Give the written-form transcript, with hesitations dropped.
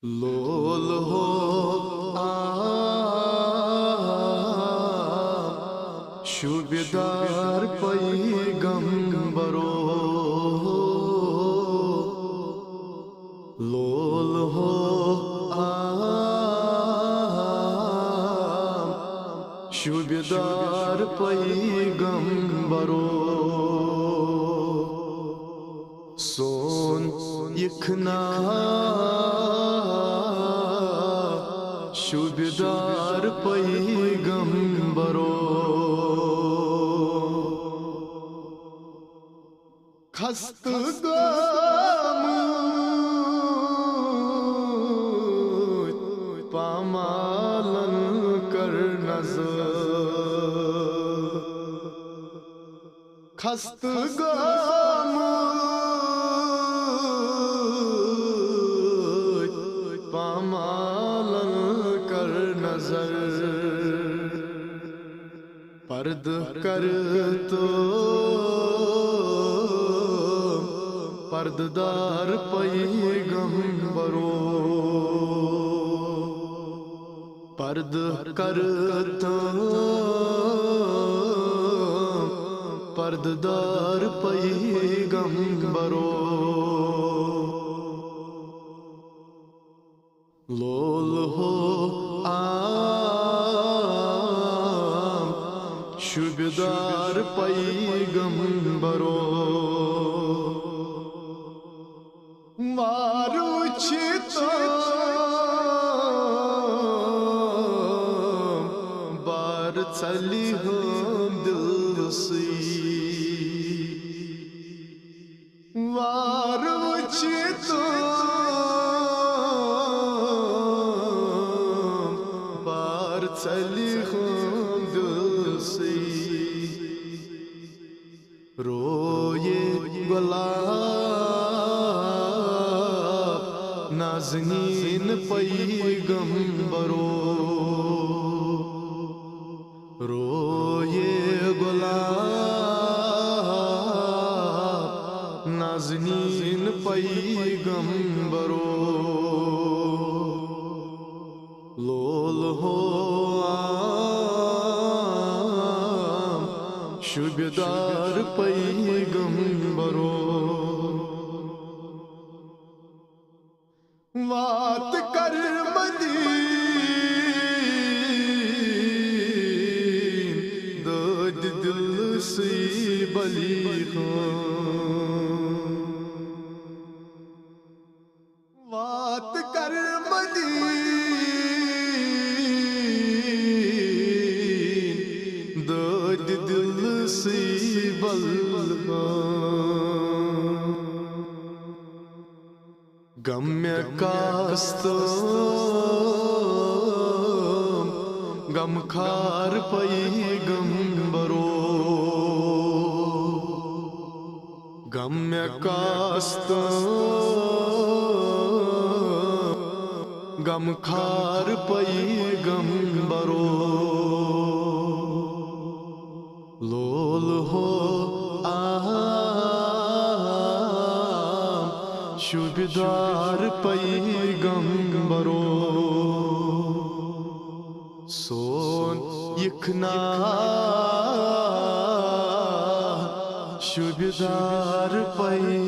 لول ہو شوبیدار پیغمبرو لول ہو شوبیدار پیغمبرو سون یکنا شوبیدار پیغمبرو خستگاموت پامالن کر نظر خستگاموت پامالن کر نظر پرد کر تو پرددار پیغمبرو پرد کر تو پرددار پیغمبرو لول ہو شوبیدار پیغمبرو ماروچیتا بار چلی ہم دل سی ماروچیتا بار چلی ہم دل سی روئے گلاب نازنین پیغمبرو روئے گلاب نازنین پیغمبرو لول ہو شوبیدار پیغمبرو وات کر مدین داد دل سی بلی خان وات کر مدین داد دل سی بلی خان گمیا کاستم غمخوار پیغمبرو گمیا کاستم غمخوار پیغمبرو لول ہو شوبیدار پیغمبرو سون یکنا شوبیدار پیغمبرو